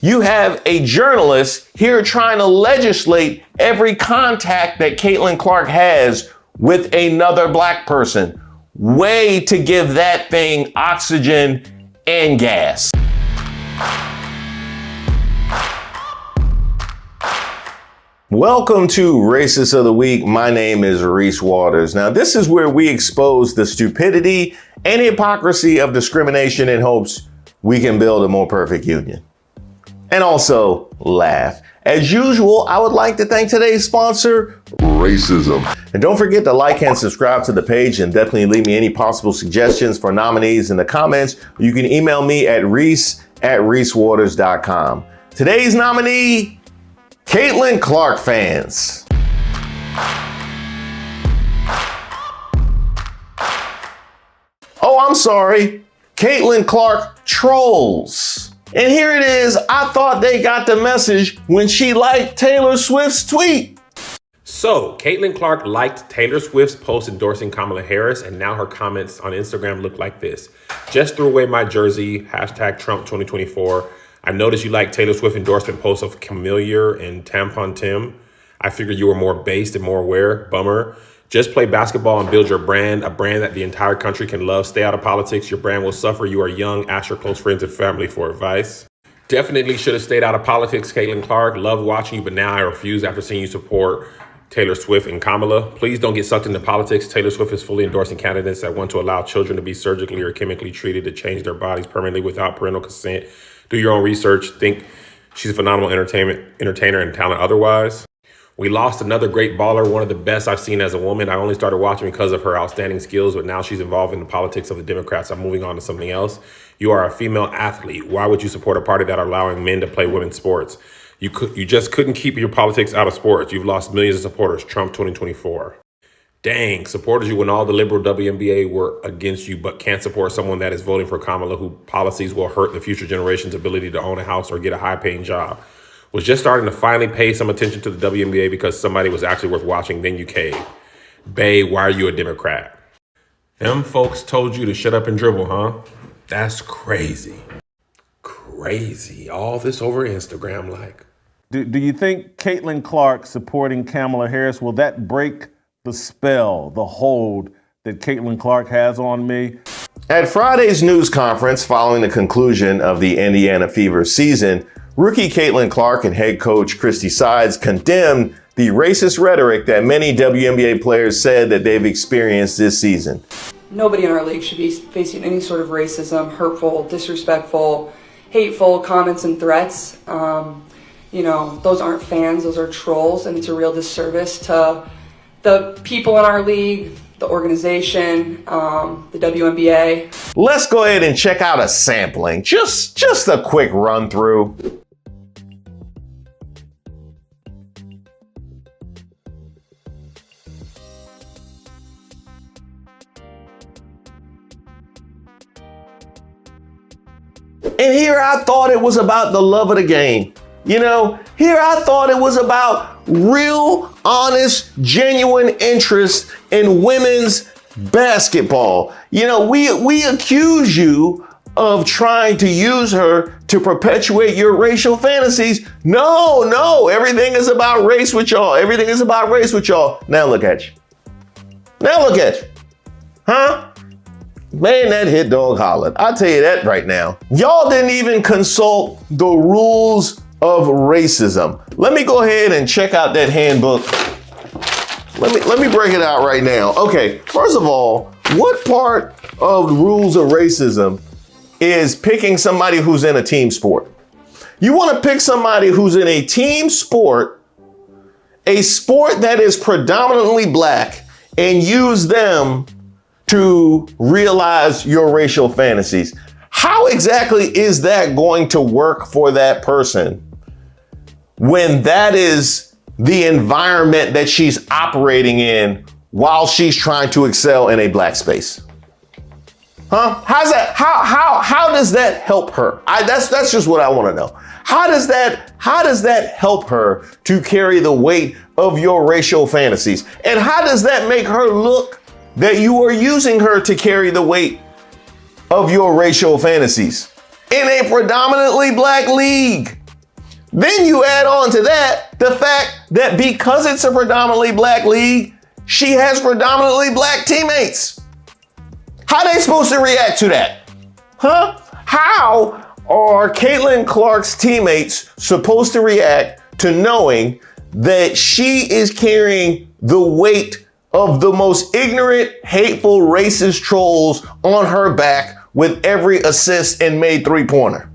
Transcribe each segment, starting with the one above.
You have a journalist here trying to legislate every contact that Caitlin Clark has with another black person. Way to give that thing oxygen and gas. Welcome to Racist of the Week. My name is Reese Waters. Now, this is where we expose the stupidity and hypocrisy of discrimination in hopes we can build a more perfect union. And also laugh. As usual, I would like to thank today's sponsor, Racism. And don't forget to like and subscribe to the page, and definitely leave me any possible suggestions for nominees in the comments. You can email me at reese@reesewaters.com. Today's nominee, Caitlin Clark fans. Oh, I'm sorry. Caitlin Clark trolls. And here it is. I thought they got the message when she liked Taylor Swift's tweet. So, Caitlin Clark liked Taylor Swift's post endorsing Kamala Harris, and now her comments on Instagram look like this. Just threw away my jersey, hashtag Trump 2024. I noticed you liked Taylor Swift endorsement posts of Camille and Tampon Tim. I figured you were more based and more aware. Bummer. Just play basketball and build your brand, a brand that the entire country can love. Stay out of politics. Your brand will suffer. You are young. Ask your close friends and family for advice. Definitely should have stayed out of politics, Caitlin Clark. Loved watching you, but now I refuse after seeing you support Taylor Swift and Kamala. Please don't get sucked into politics. Taylor Swift is fully endorsing candidates that want to allow children to be surgically or chemically treated to change their bodies permanently without parental consent. Do your own research. Think she's a phenomenal entertainer and talent otherwise. We lost another great baller, one of the best I've seen as a woman. I only started watching because of her outstanding skills, but now she's involved in the politics of the Democrats. I'm moving on to something else. You are a female athlete. Why would you support a party that are allowing men to play women's sports? You just couldn't keep your politics out of sports. You've lost millions of supporters. Trump 2024. Dang, supporters you when all the liberal WNBA were against you, but can't support someone that is voting for Kamala, whose policies will hurt the future generation's ability to own a house or get a high-paying job. Was just starting to finally pay some attention to the WNBA because somebody was actually worth watching, then you caved. Bae, why are you a Democrat? Them folks told you to shut up and dribble, huh? That's crazy. Crazy. All this over Instagram like. Do you think Caitlin Clark supporting Kamala Harris, will that break the spell, the hold that Caitlin Clark has on me? At Friday's news conference following the conclusion of the Indiana Fever season, rookie Caitlin Clark and head coach Christie Sides condemned the racist rhetoric that many WNBA players said that they've experienced this season. Nobody in our league should be facing any sort of racism, hurtful, disrespectful, hateful comments and threats. Those aren't fans, those are trolls, and it's a real disservice to the people in our league, the organization, the WNBA. Let's go ahead and check out a sampling, just a quick run through. And here I thought it was about the love of the game. Here I thought it was about real, honest, genuine interest in women's basketball. We accuse you of trying to use her to perpetuate your racial fantasies. No, everything is about race with y'all. Everything is about race with y'all. Now look at you. Huh? Man, that hit dog hollered. I'll tell you that right now. Y'all didn't even consult the rules of racism. Let me go ahead and check out that handbook. Let me break it out right now. Okay, first of all, what part of the rules of racism is picking somebody who's in a team sport? You want to pick somebody who's in a team sport, a sport that is predominantly black, and use them to realize your racial fantasies. How exactly is that going to work for that person when that is the environment that she's operating in while she's trying to excel in a black space? Huh? How does that help her? That's just what I want to know. How does that help her to carry the weight of your racial fantasies? And how does that make her look that you are using her to carry the weight of your racial fantasies in a predominantly black league? Then you add on to that the fact that because it's a predominantly black league, she has predominantly black teammates. How are they supposed to react to that? Huh? How are Caitlin Clark's teammates supposed to react to knowing that she is carrying the weight of the most ignorant, hateful, racist trolls on her back with every assist and made three-pointer?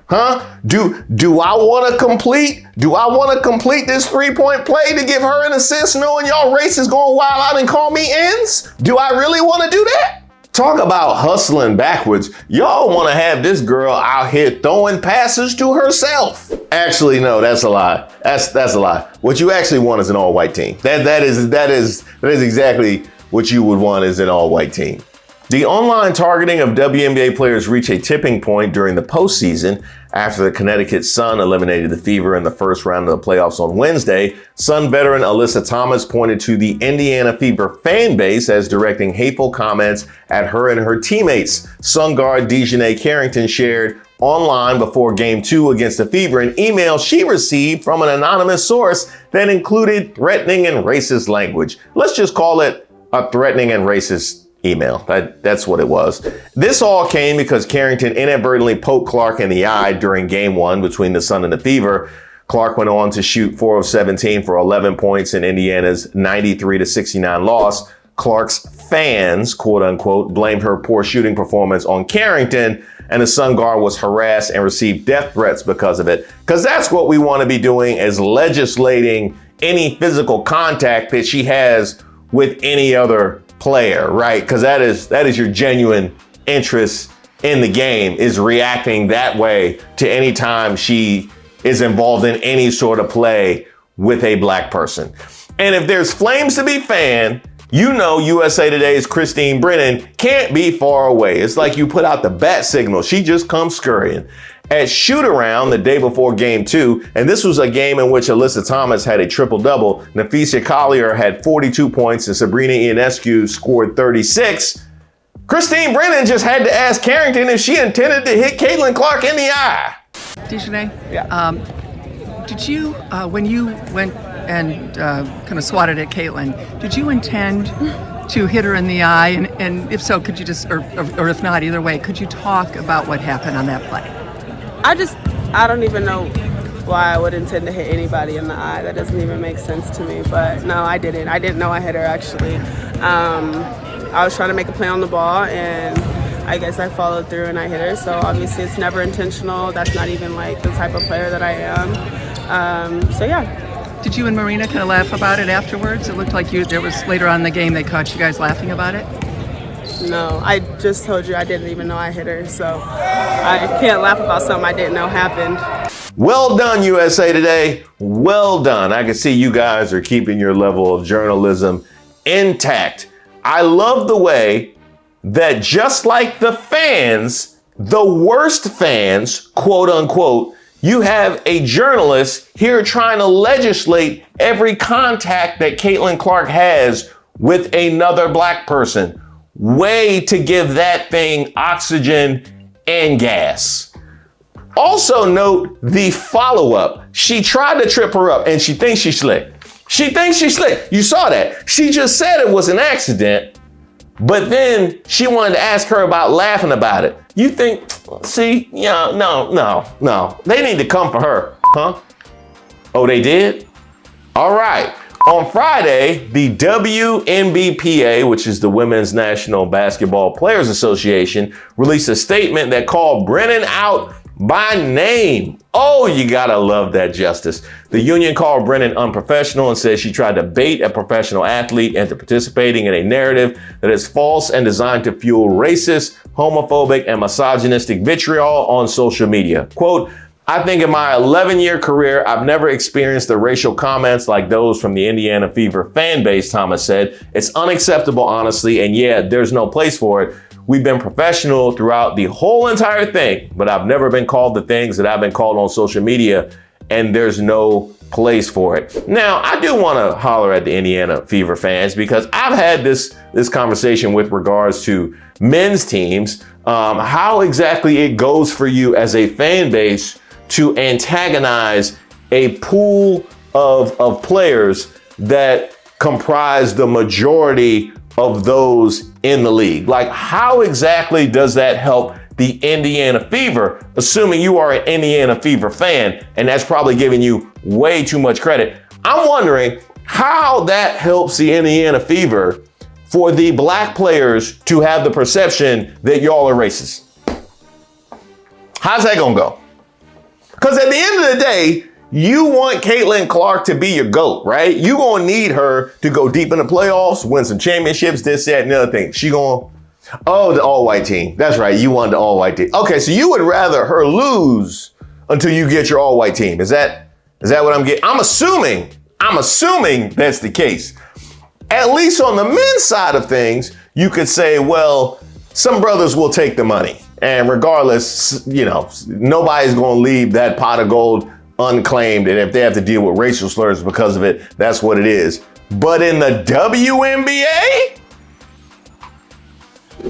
Huh? Do I want to complete this three-point play to give her an assist knowing y'all race is going wild out and call me ends? Do I really want to do that? Talk about hustling backwards. Y'all want to have this girl out here throwing passes to herself. Actually, no, that's a lie. That's a lie. What you actually want is an all-white team. That is exactly what you would want, is an all-white team. The online targeting of WNBA players reached a tipping point during the postseason after the Connecticut Sun eliminated the Fever in the first round of the playoffs on Wednesday. Sun veteran Alyssa Thomas pointed to the Indiana Fever fan base as directing hateful comments at her and her teammates. Sun guard Dejanay Carrington shared online before Game 2 against the Fever an email she received from an anonymous source that included threatening and racist language. Let's just call it a threatening and racist email. That's what it was. This all came because Carrington inadvertently poked Clark in the eye during Game 1 between the Sun and the Fever. Clark went on to shoot 4 of 17 for 11 points in Indiana's 93-69 loss. Clark's fans, quote unquote, blamed her poor shooting performance on Carrington, and the Sun guard was harassed and received death threats because of it. Because that's what we want to be doing, is legislating any physical contact that she has with any other player, right? Because that is your genuine interest in the game, is reacting that way to any time she is involved in any sort of play with a black person. And if there's flames to be fanned, you know USA Today's Christine Brennan can't be far away. It's like you put out the bat signal. She just comes scurrying. At shoot-around the day before Game 2, and this was a game in which Alyssa Thomas had a triple-double, Nafisa Collier had 42 points, and Sabrina Ionescu scored 36. Christine Brennan just had to ask Carrington if she intended to hit Caitlin Clark in the eye. Dejanay, did you, when you went and kind of swatted at Caitlin, did you intend to hit her in the eye? And if so, could you just, or if not, either way, could you talk about what happened on that play? I don't even know why I would intend to hit anybody in the eye. That doesn't even make sense to me. But no, I didn't. I didn't know I hit her, actually. I was trying to make a play on the ball, and I guess I followed through and I hit her. So obviously it's never intentional. That's not even like the type of player that I am. So yeah. Did you and Marina kind of laugh about it afterwards? It looked like there was later on in the game they caught you guys laughing about it. No, I just told you I didn't even know I hit her, so I can't laugh about something I didn't know happened. Well done, USA Today. Well done. I can see you guys are keeping your level of journalism intact. I love the way that just like the fans, the worst fans, quote unquote, you have a journalist here trying to legislate every contact that Caitlin Clark has with another black person. Way to give that thing oxygen and gas. Also note the follow-up. She tried to trip her up and she thinks she's slick. She thinks she's slick. You saw that. She just said it was an accident, but then she wanted to ask her about laughing about it. You think, see, yeah, no. They need to come for her, huh? Oh, they did? All right. On Friday, the WNBA, which is the Women's National Basketball Players Association, released a statement that called Brennan out by name. Oh, you gotta love that justice. The union called Brennan unprofessional and said she tried to bait a professional athlete into participating in a narrative that is false and designed to fuel racist, homophobic, and misogynistic vitriol on social media. Quote, I think in my 11-year career, I've never experienced the racial comments like those from the Indiana Fever fan base, Thomas said. It's unacceptable, honestly, and yeah, there's no place for it. We've been professional throughout the whole entire thing, but I've never been called the things that I've been called on social media, and there's no place for it. Now, I do want to holler at the Indiana Fever fans because I've had this conversation with regards to men's teams, how exactly it goes for you as a fan base to antagonize a pool of players that comprise the majority of those in the league? Like, how exactly does that help the Indiana Fever, assuming you are an Indiana Fever fan, and that's probably giving you way too much credit? I'm wondering how that helps the Indiana Fever for the black players to have the perception that y'all are racist. How's that gonna go? Because at the end of the day, you want Caitlin Clark to be your GOAT, right? You gonna need her to go deep in the playoffs, win some championships, this, that, and the other thing. She gonna, oh, the all-white team. That's right, you want the all-white team. Okay, so you would rather her lose until you get your all-white team. Is that what I'm getting? I'm assuming that's the case. At least on the men's side of things, you could say, well, some brothers will take the money. And regardless, you know, nobody's going to leave that pot of gold unclaimed. And if they have to deal with racial slurs because of it, that's what it is. But in the WNBA,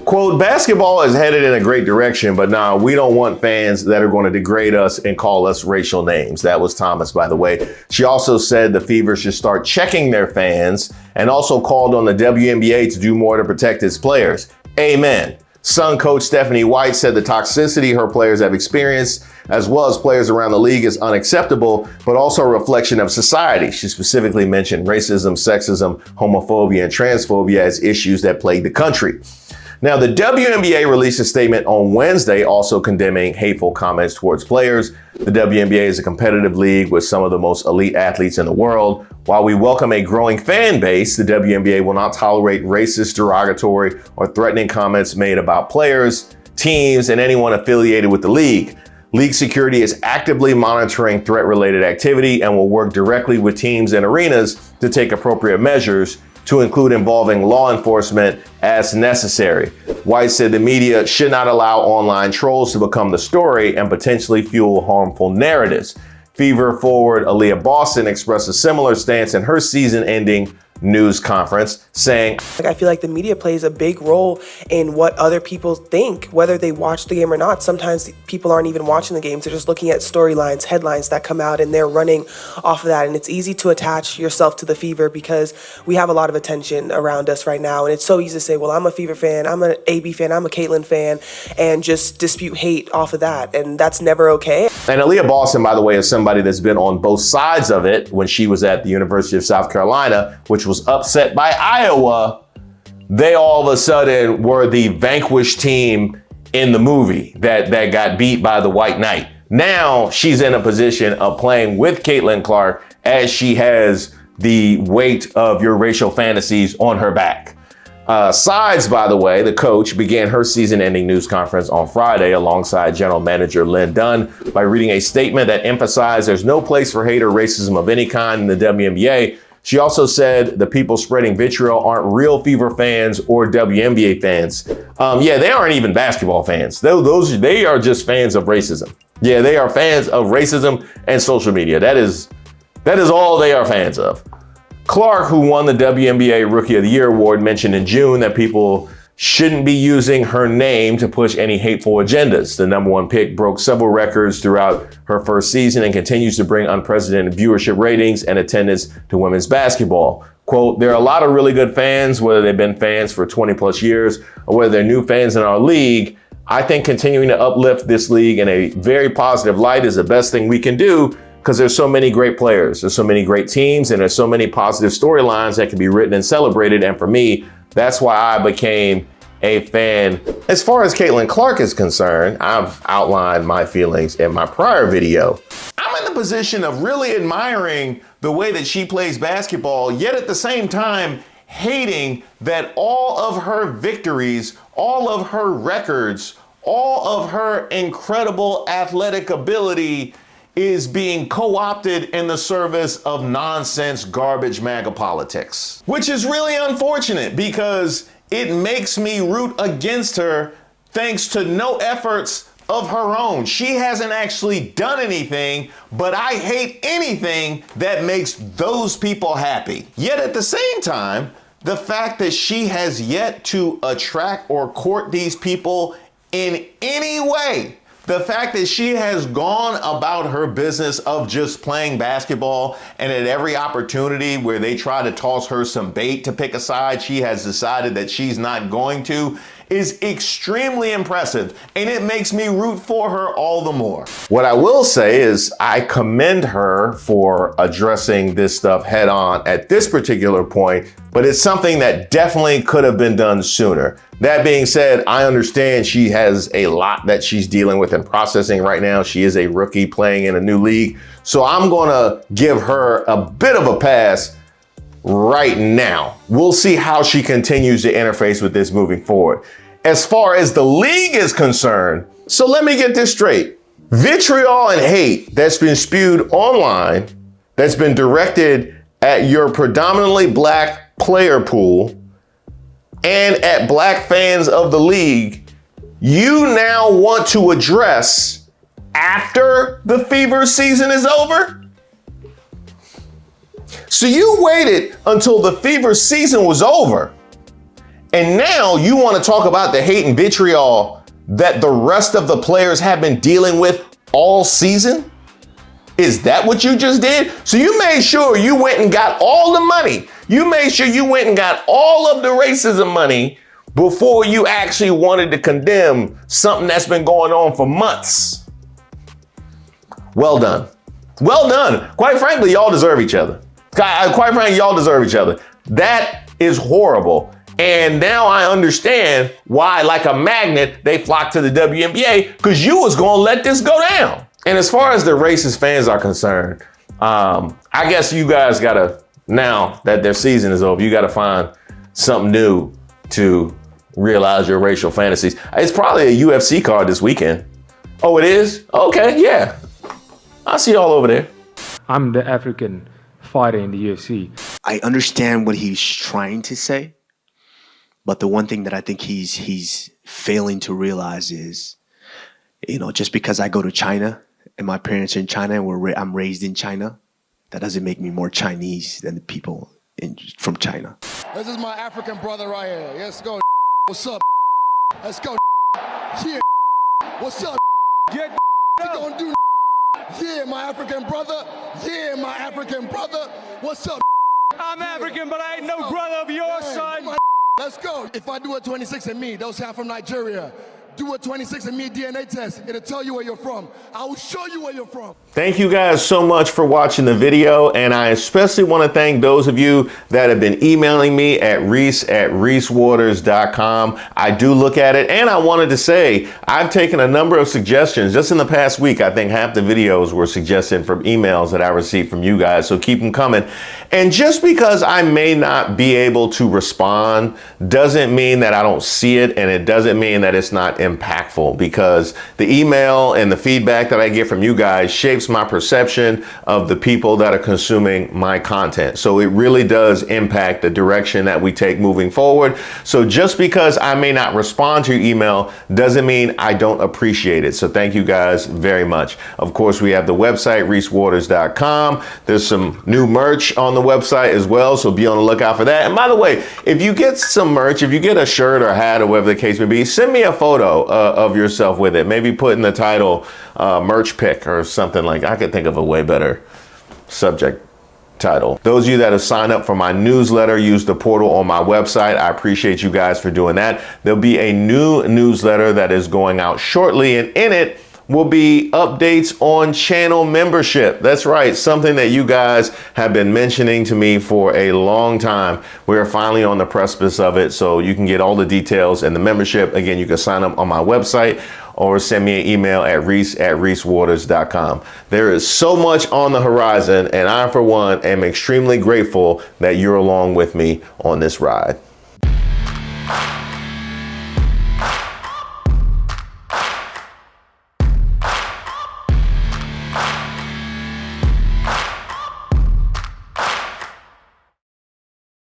quote, basketball is headed in a great direction, but nah, we don't want fans that are going to degrade us and call us racial names. That was Thomas, by the way. She also said the Fever should start checking their fans and also called on the WNBA to do more to protect its players. Amen. Sun coach Stephanie White said the toxicity her players have experienced, as well as players around the league, is unacceptable, but also a reflection of society. She specifically mentioned racism, sexism, homophobia, and transphobia as issues that plague the country. Now, the WNBA released a statement on Wednesday also condemning hateful comments towards players. The WNBA is a competitive league with some of the most elite athletes in the world. While we welcome a growing fan base, the WNBA will not tolerate racist, derogatory, or threatening comments made about players, teams, and anyone affiliated with the league. League security is actively monitoring threat-related activity and will work directly with teams and arenas to take appropriate measures, to include involving law enforcement as necessary. White said the media should not allow online trolls to become the story and potentially fuel harmful narratives. Fever forward Aaliyah Boston expressed a similar stance in her season-ending news conference, saying, I feel like the media plays a big role in what other people think, whether they watch the game or not. Sometimes people aren't even watching the games. They're just looking at storylines, headlines that come out, and they're running off of that. And it's easy to attach yourself to the Fever because we have a lot of attention around us right now. And it's so easy to say, well, I'm a Fever fan, I'm an AB fan, I'm a Caitlin fan, and just dispute hate off of that. And that's never okay. And Aaliyah Boston, by the way, is somebody that's been on both sides of it when she was at the University of South Carolina, which was upset by Iowa. They all of a sudden were the vanquished team in the movie that got beat by the White Knight. Now she's in a position of playing with Caitlin Clark as she has the weight of your racial fantasies on her back. Sides, by the way, the coach, began her season-ending news conference on Friday alongside general manager Lynn Dunn by reading a statement that emphasized there's no place for hate or racism of any kind in the WNBA. She also said the people spreading vitriol aren't real Fever fans or WNBA fans. Yeah, they aren't even basketball fans. They are just fans of racism. Yeah, they are fans of racism and social media. That is all they are fans of. Clark, who won the WNBA Rookie of the Year award, mentioned in June that people shouldn't be using her name to push any hateful agendas. The number one pick broke several records throughout her first season and continues to bring unprecedented viewership ratings and attendance to women's basketball. Quote, there are a lot of really good fans, whether they've been fans for 20 plus years or whether they're new fans in our league. I think continuing to uplift this league in a very positive light is the best thing we can do because there's so many great players, there's so many great teams, and there's so many positive storylines that can be written and celebrated. And for me, that's why I became a fan. As far as Caitlin Clark is concerned, I've outlined my feelings in my prior video. I'm in the position of really admiring the way that she plays basketball, yet at the same time hating that all of her victories, all of her records, all of her incredible athletic ability is being co-opted in the service of nonsense garbage MAGA politics, which is really unfortunate because it makes me root against her thanks to no efforts of her own. She hasn't actually done anything, but I hate anything that makes those people happy. Yet at the same time, the fact that she has yet to attract or court these people in any way The fact that she has gone about her business of just playing basketball, and at every opportunity where they try to toss her some bait to pick a side, she has decided that she's not going to, is extremely impressive, and it makes me root for her all the more. What I will say is I commend her for addressing this stuff head on at this particular point, but it's something that definitely could have been done sooner. That being said, I understand she has a lot that she's dealing with and processing right now. She is a rookie playing in a new league, so I'm gonna give her a bit of a pass right now. We'll see how she continues to interface with this moving forward. As far as the league is concerned, so let me get this straight. Vitriol and hate that's been spewed online, that's been directed at your predominantly black player pool and at black fans of the league, you now want to address after the Fever season is over? So you waited until the Fever season was over, and now you want to talk about the hate and vitriol that the rest of the players have been dealing with all season? Is that what you just did? So you made sure you went and got all the money. You made sure you went and got all of the racism money before you actually wanted to condemn something that's been going on for months. Well done. Well done. Quite frankly, y'all deserve each other. Quite frankly, y'all deserve each other. That is horrible. And now I understand why, like a magnet, they flock to the WNBA, because you was gonna let this go down. And as far as the racist fans are concerned, I guess you guys gotta, now that their season is over, you gotta find something new to realize your racial fantasies. It's probably a UFC card this weekend. Oh, it is? Okay, yeah. I'll see y'all over there. I'm the African fighter in the UFC. I understand what he's trying to say, but the one thing that I think he's failing to realize is, you know, just because I go to China and my parents are in China and I'm raised in China, that doesn't make me more Chinese than the people from China. This is my African brother right here. Let's go. What's up? Let's go. Yeah. What's up? Get what you gonna do? Yeah, my African brother. Yeah, my African brother. What's up? I'm African, but I ain't no brother of yours, son. Let's go. If I do a 26andMe, those who are from Nigeria, do a 26andMe DNA test. It'll tell you where you're from. I will show you where you're from. Thank you guys so much for watching the video, and I especially want to thank those of you that have been emailing me at Reese@ReeseWaters.com. I do look at it, and I wanted to say I've taken a number of suggestions just in the past week. I think half the videos were suggested from emails that I received from you guys, so keep them coming. And just because I may not be able to respond doesn't mean that I don't see it, and it doesn't mean that it's not impactful, because the email and the feedback that I get from you guys shapes my perception of the people that are consuming my content. So it really does impact the direction that we take moving forward. So just because I may not respond to your email doesn't mean I don't appreciate it. So thank you guys very much. Of course, we have the website, ReeseWaters.com. There's some new merch on the website as well, so be on the lookout for that. And by the way, if you get some merch, if you get a shirt or hat or whatever the case may be, send me a photo of yourself with it. Maybe put in the title merch pick or something like. I could think of a way better subject title. Those of you that have signed up for my newsletter, use the portal on my website. I appreciate you guys for doing that. There'll be a new newsletter that is going out shortly, and in it will be updates on channel membership. That's right, something that you guys have been mentioning to me for a long time. We're finally on the precipice of it, so you can get all the details and the membership. Again, you can sign up on my website or send me an email at Reese@ReeseWaters.com. There is so much on the horizon, and I, for one, am extremely grateful that you're along with me on this ride.